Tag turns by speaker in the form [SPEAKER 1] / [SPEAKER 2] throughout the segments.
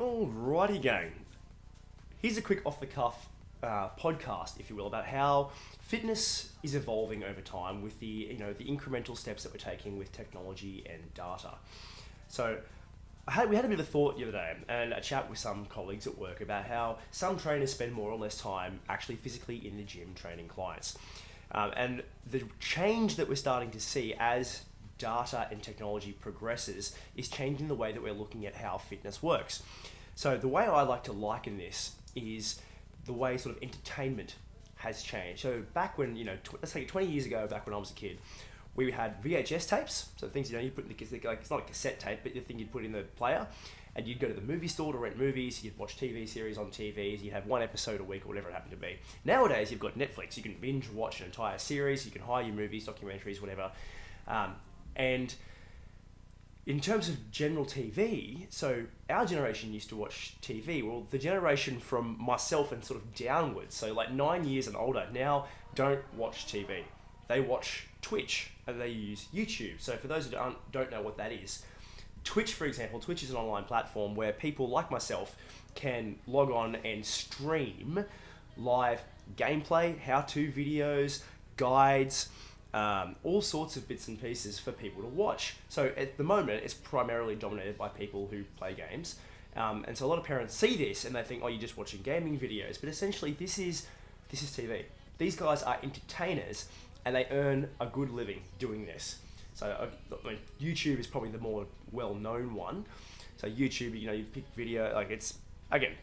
[SPEAKER 1] Alrighty, gang. Here's a quick off-the-cuff podcast, if you will, about how fitness is evolving over time with the incremental steps that we're taking with technology and data. So, we had a bit of a thought the other day and a chat with some colleagues at work about how some trainers spend more or less time actually physically in the gym training clients. And the change that we're starting to see as data and technology progresses is changing the way that we're looking at how fitness works. So the way I like to liken this is the way sort of entertainment has changed. So back when, let's say 20 years ago, back when I was a kid, we had VHS tapes. So things, you put in the, like, it's not a cassette tape, but the thing you'd put in the player, and you'd go to the movie store to rent movies, you'd watch TV series on TVs, you'd have one episode a week or whatever it happened to be. Nowadays, you've got Netflix, you can binge watch an entire series, you can hire your movies, documentaries, whatever. And in terms of general TV, so our generation used to watch TV. Well, the generation from myself and sort of downwards, so like 9 years and older, now don't watch TV. They watch Twitch and they use YouTube. So for those who don't know what that is, Twitch, for example, Twitch is an online platform where people like myself can log on and stream live gameplay, how-to videos, guides, all sorts of bits and pieces for people to watch. So at the moment, it's primarily dominated by people who play games. And so a lot of parents see this and they think, oh, you're just watching gaming videos. But essentially, this is TV. These guys are entertainers and they earn a good living doing this. So YouTube is probably the more well-known one. So YouTube, you pick video,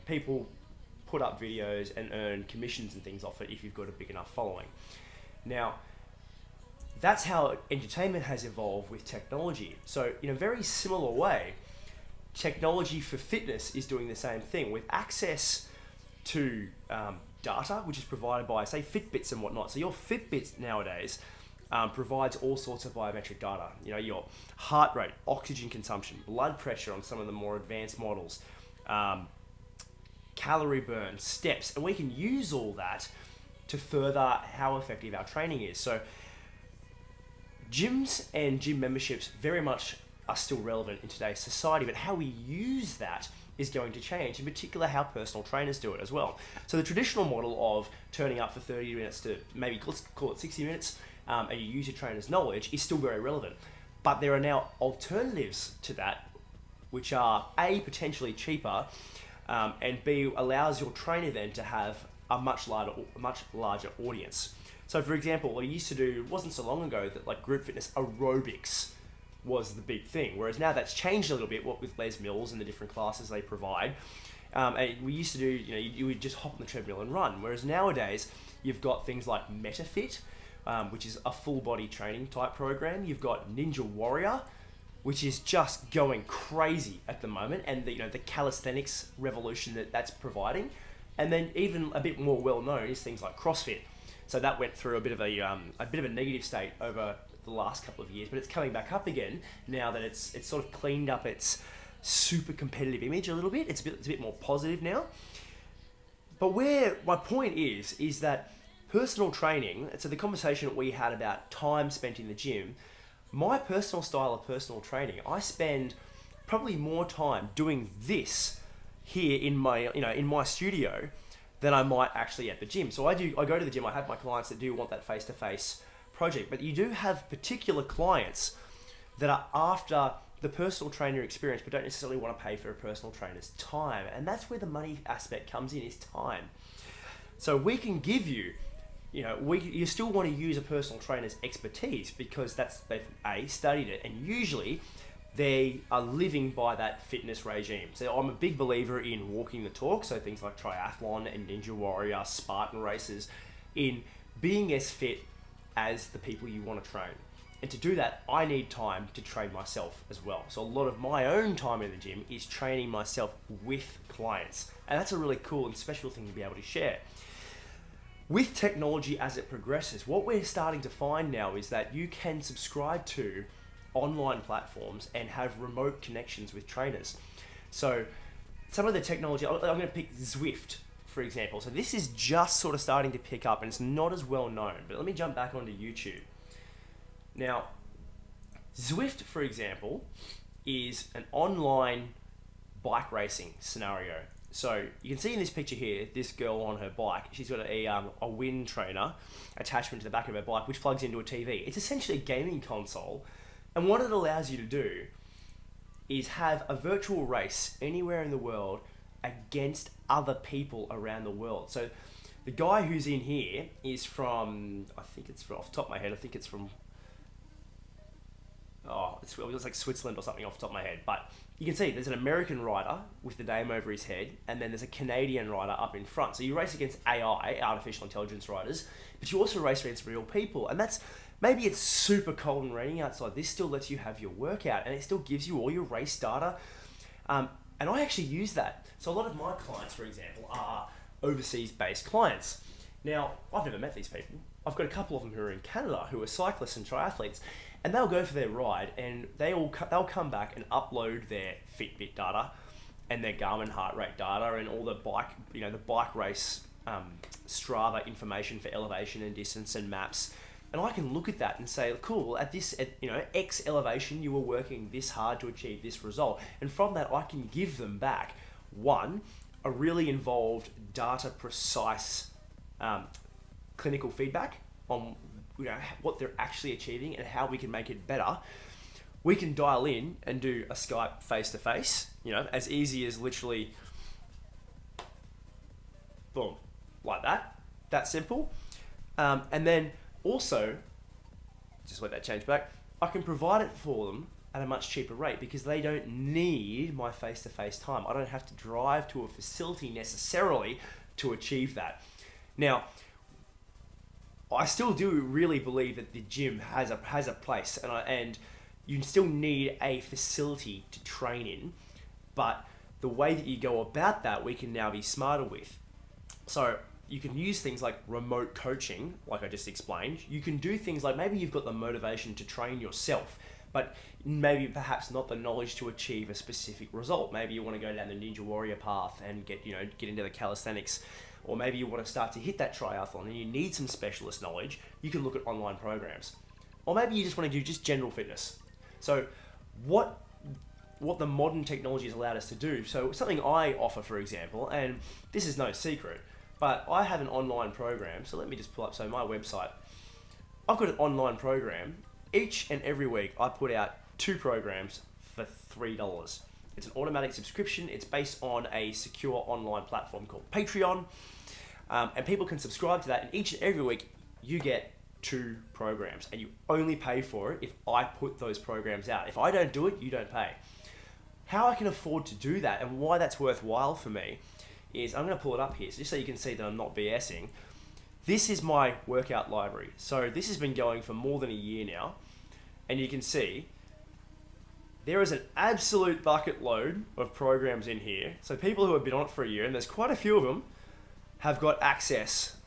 [SPEAKER 1] people put up videos and earn commissions and things off it if you've got a big enough following. Now, that's how entertainment has evolved with technology. So in a very similar way, technology for fitness is doing the same thing with access to data, which is provided by, say, Fitbits and whatnot. So your Fitbits nowadays provides all sorts of biometric data. Your heart rate, oxygen consumption, blood pressure on some of the more advanced models, calorie burn, steps, and we can use all that to further how effective our training is. So gyms and gym memberships very much are still relevant in today's society, but how we use that is going to change, in particular how personal trainers do it as well. So the traditional model of turning up for 30 minutes to maybe, let's call it 60 minutes, and you use your trainer's knowledge is still very relevant. But there are now alternatives to that, which are A, potentially cheaper, and B, allows your trainer then to have a much larger audience. So for example, what I used to do wasn't so long ago that like group fitness aerobics was the big thing, whereas now that's changed a little bit, what with Les Mills and the different classes they provide. And we used to do, you would just hop on the treadmill and run, whereas nowadays you've got things like MetaFit, which is a full body training type program. You've got Ninja Warrior, which is just going crazy at the moment, and the calisthenics revolution that's providing. And then even a bit more well known is things like CrossFit. So that went through a bit of a negative state over the last couple of years, but it's coming back up again now that it's sort of cleaned up its super competitive image a little bit. It's a bit more positive now. But where my point is that personal training, so the conversation that we had about time spent in the gym, my personal style of personal training, I spend probably more time doing this here in my studio than I might actually at the gym. So I go to the gym, I have my clients that do want that face-to-face project, but you do have particular clients that are after the personal trainer experience but don't necessarily want to pay for a personal trainer's time. And that's where the money aspect comes in, is time. So we can give you, you still want to use a personal trainer's expertise because they've studied it, and usually they are living by that fitness regime. So I'm a big believer in walking the talk, so things like triathlon and Ninja Warrior, Spartan races, in being as fit as the people you want to train. And to do that, I need time to train myself as well. So a lot of my own time in the gym is training myself with clients. And that's a really cool and special thing to be able to share. With technology as it progresses, what we're starting to find now is that you can subscribe to online platforms and have remote connections with trainers. So some of the technology, I'm going to pick Zwift, for example. So this is just sort of starting to pick up and it's not as well known, but let me jump back onto YouTube. Now, Zwift, for example, is an online bike racing scenario. So you can see in this picture here, this girl on her bike, she's got a wind trainer attachment to the back of her bike, which plugs into a TV. It's essentially a gaming console. And what it allows you to do is have a virtual race anywhere in the world against other people around the world. So the guy who's in here is from, I think it's off the top of my head, it's from, it was like Switzerland or something off the top of my head. But you can see there's an American rider with the name over his head, and then there's a Canadian rider up in front. So you race against AI, artificial intelligence riders, but you also race against real people. And that's, maybe it's super cold and raining outside. This still lets you have your workout, and it still gives you all your race data. And I actually use that. So a lot of my clients, for example, are overseas-based clients. Now, I've never met these people. I've got a couple of them who are in Canada who are cyclists and triathletes, and they'll go for their ride, and they'll come back and upload their Fitbit data and their Garmin heart rate data and all the bike race Strava information for elevation and distance and maps. And I can look at that and say, cool, at X elevation, you were working this hard to achieve this result. And from that, I can give them back, one, a really involved, data precise clinical feedback on what they're actually achieving and how we can make it better. We can dial in and do a Skype face-to-face, as easy as literally, boom, like that. That's simple. And then also, just let that change back, I can provide it for them at a much cheaper rate because they don't need my face-to-face time. I don't have to drive to a facility necessarily to achieve that. Now, I still do really believe that the gym has a place, and you still need a facility to train in, but the way that you go about that, we can now be smarter with. So you can use things like remote coaching, like I just explained. You can do things like, maybe you've got the motivation to train yourself, but maybe perhaps not the knowledge to achieve a specific result. Maybe you want to go down the Ninja Warrior path and get into the calisthenics, or maybe you want to start to hit that triathlon and you need some specialist knowledge. You can look at online programs. Or maybe you just want to do just general fitness. So what the modern technology has allowed us to do, so something I offer, for example, and this is no secret, but I have an online program. So let me just pull up, my website. I've got an online program. Each and every week I put out 2 programs for $3. It's an automatic subscription. It's based on a secure online platform called Patreon. And people can subscribe to that. And each and every week you get 2 programs. And you only pay for it if I put those programs out. If I don't do it, you don't pay. How I can afford to do that and why that's worthwhile for me is, I'm going to pull it up here, so just so you can see that I'm not BSing. This is my workout library. So this has been going for more than a year now. And you can see there is an absolute bucket load of programs in here. So people who have been on it for a year, and there's quite a few of them, have got access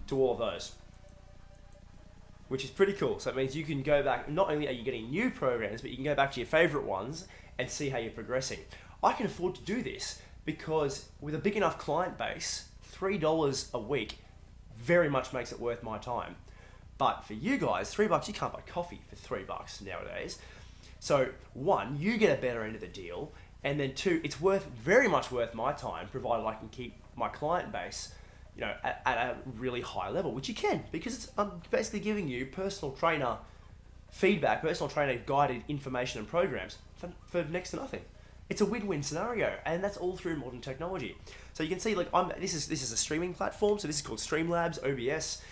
[SPEAKER 1] to all of those, which is pretty cool. So it means you can go back, not only are you getting new programs, but you can go back to your favorite ones and see how you're progressing. I can afford to do this because with a big enough client base, $3 a week very much makes it worth my time. But for you guys, $3, you can't buy coffee for $3 nowadays. So 1, you get a better end of the deal, and then 2, it's very much worth my time, provided I can keep my client base, at a really high level, which you can, because I'm basically giving you personal trainer feedback, personal trainer guided information and programs for next to nothing. It's a win-win scenario, and that's all through modern technology. So you can see, this is a streaming platform. So this is called Streamlabs, OBS.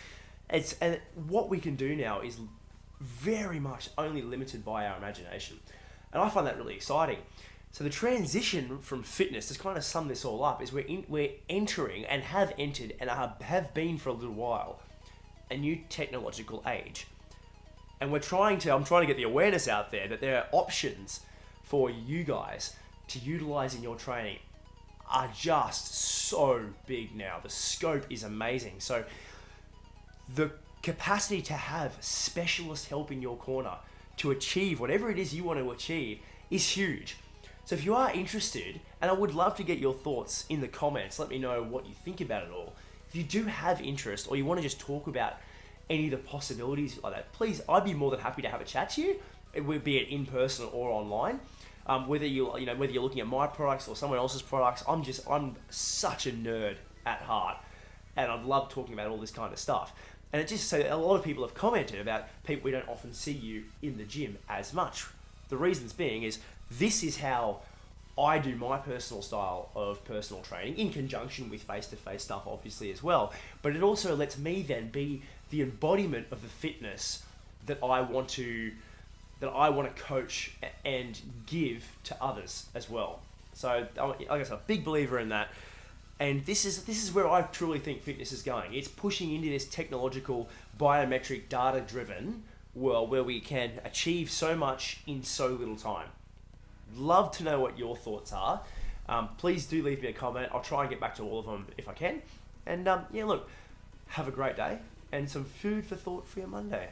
[SPEAKER 1] And what we can do now is very much only limited by our imagination, and I find that really exciting. So the transition from fitness, to kind of sum this all up, is we're entering and have entered and have been for a little while a new technological age, and I'm trying to get the awareness out there that there are options for you guys to utilize in your training are just so big now. The scope is amazing. So the capacity to have specialist help in your corner to achieve whatever it is you want to achieve is huge. So if you are interested, and I would love to get your thoughts in the comments, let me know what you think about it all. If you do have interest, or you want to just talk about any of the possibilities like that, please, I'd be more than happy to have a chat to you. It would be it in person or online. Whether whether you're looking at my products or someone else's products, I'm such a nerd at heart, and I love talking about all this kind of stuff. And it just so a lot of people have commented about people we don't often see you in the gym as much. The reasons being is this is how I do my personal style of personal training in conjunction with face-to-face stuff, obviously, as well. But it also lets me then be the embodiment of the fitness that I want to coach and give to others as well. So, like I said, a big believer in that. And this is where I truly think fitness is going. It's pushing into this technological, biometric, data-driven world where we can achieve so much in so little time. Love to know what your thoughts are. Please do leave me a comment. I'll try and get back to all of them if I can. And look, have a great day and some food for thought for your Monday.